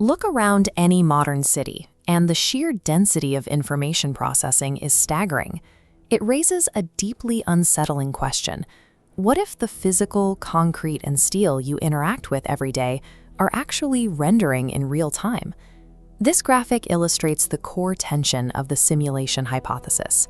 Look around any modern city, and the sheer density of information processing is staggering. It raises a deeply unsettling question. What if the physical, concrete, and steel you interact with every day are actually rendering in real time? This graphic illustrates the core tension of the simulation hypothesis.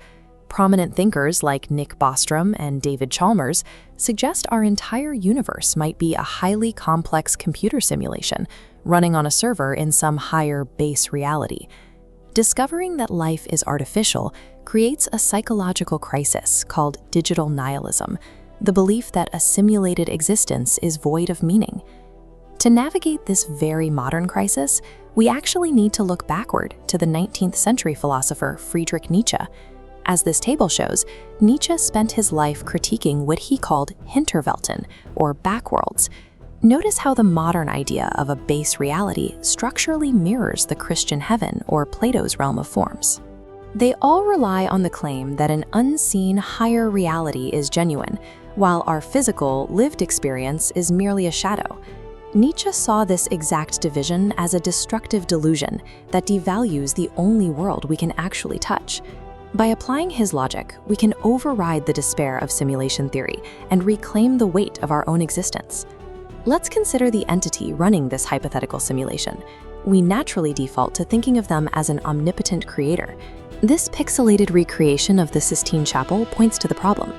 Prominent thinkers like Nick Bostrom and David Chalmers suggest our entire universe might be a highly complex computer simulation running on a server in some higher base reality. Discovering that life is artificial creates a psychological crisis called digital nihilism, the belief that a simulated existence is void of meaning. To navigate this very modern crisis, we actually need to look backward to the 19th century philosopher Friedrich Nietzsche. As this table shows, Nietzsche spent his life critiquing what he called Hinterwelten, or backworlds. Notice how the modern idea of a base reality structurally mirrors the Christian heaven or Plato's realm of forms. They all rely on the claim that an unseen higher reality is genuine, while our physical, lived experience is merely a shadow. Nietzsche saw this exact division as a destructive delusion that devalues the only world we can actually touch. By applying his logic, we can override the despair of simulation theory and reclaim the weight of our own existence. Let's consider the entity running this hypothetical simulation. We naturally default to thinking of them as an omnipotent creator. This pixelated recreation of the Sistine Chapel points to the problem.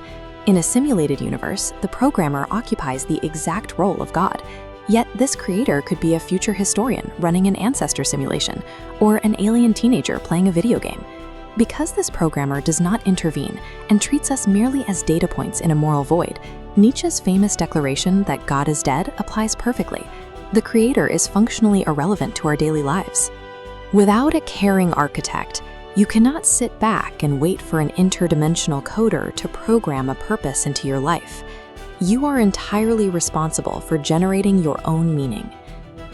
In a simulated universe, the programmer occupies the exact role of God. Yet this creator could be a future historian running an ancestor simulation, or an alien teenager playing a video game. Because this programmer does not intervene and treats us merely as data points in a moral void, Nietzsche's famous declaration that God is dead applies perfectly. The creator is functionally irrelevant to our daily lives. Without a caring architect, you cannot sit back and wait for an interdimensional coder to program a purpose into your life. You are entirely responsible for generating your own meaning.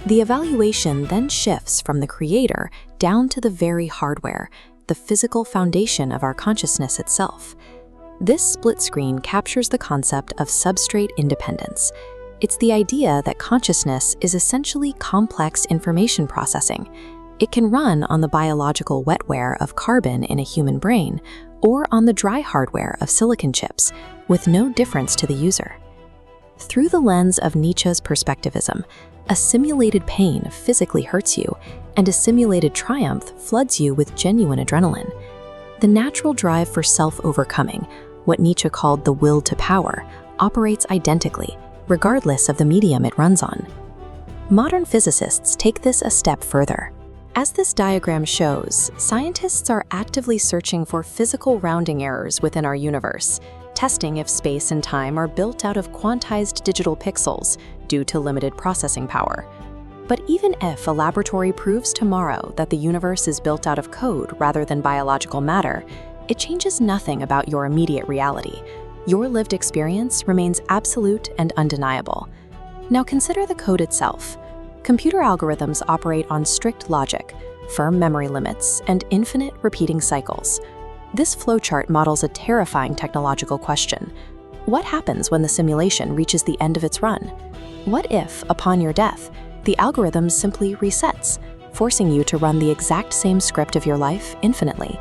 The evaluation then shifts from the creator down to the very hardware, the physical foundation of our consciousness itself. This split screen captures the concept of substrate independence. It's the idea that consciousness is essentially complex information processing. It can run on the biological wetware of carbon in a human brain, or on the dry hardware of silicon chips, with no difference to the user. Through the lens of Nietzsche's perspectivism, a simulated pain physically hurts you, and a simulated triumph floods you with genuine adrenaline. The natural drive for self-overcoming, what Nietzsche called the will to power, operates identically, regardless of the medium it runs on. Modern physicists take this a step further. As this diagram shows, scientists are actively searching for physical rounding errors within our universe, testing if space and time are built out of quantized digital pixels due to limited processing power. But even if a laboratory proves tomorrow that the universe is built out of code rather than biological matter, it changes nothing about your immediate reality. Your lived experience remains absolute and undeniable. Now consider the code itself. Computer algorithms operate on strict logic, firm memory limits, and infinite repeating cycles. This flowchart models a terrifying technological question. What happens when the simulation reaches the end of its run? What if, upon your death, the algorithm simply resets, forcing you to run the exact same script of your life infinitely?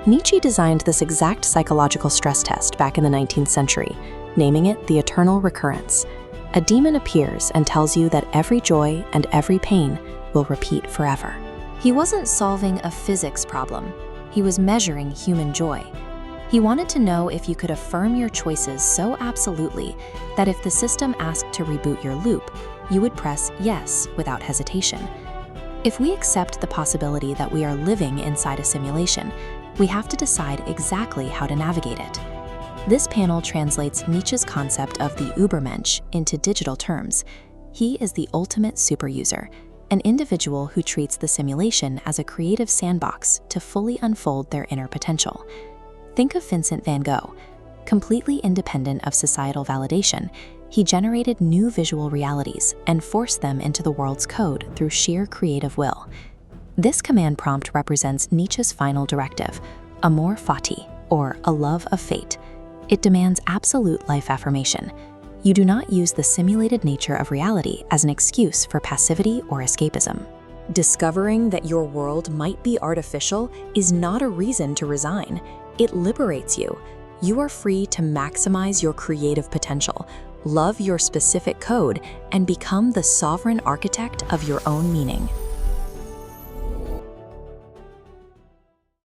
Nietzsche designed this exact psychological stress test back in the 19th century, naming it the eternal recurrence. A demon appears and tells you that every joy and every pain will repeat forever. He wasn't solving a physics problem. He was measuring human joy. He wanted to know if you could affirm your choices so absolutely that if the system asked to reboot your loop, you would press yes without hesitation. If we accept the possibility that we are living inside a simulation, we have to decide exactly how to navigate it. This panel translates Nietzsche's concept of the Übermensch into digital terms. He is the ultimate superuser, an individual who treats the simulation as a creative sandbox to fully unfold their inner potential. Think of Vincent van Gogh. Completely independent of societal validation, he generated new visual realities and forced them into the world's code through sheer creative will. This command prompt represents Nietzsche's final directive, Amor Fati, or a love of fate. It demands absolute life affirmation. You do not use the simulated nature of reality as an excuse for passivity or escapism. Discovering that your world might be artificial is not a reason to resign. It liberates you. You are free to maximize your creative potential, love your specific code, and become the sovereign architect of your own meaning.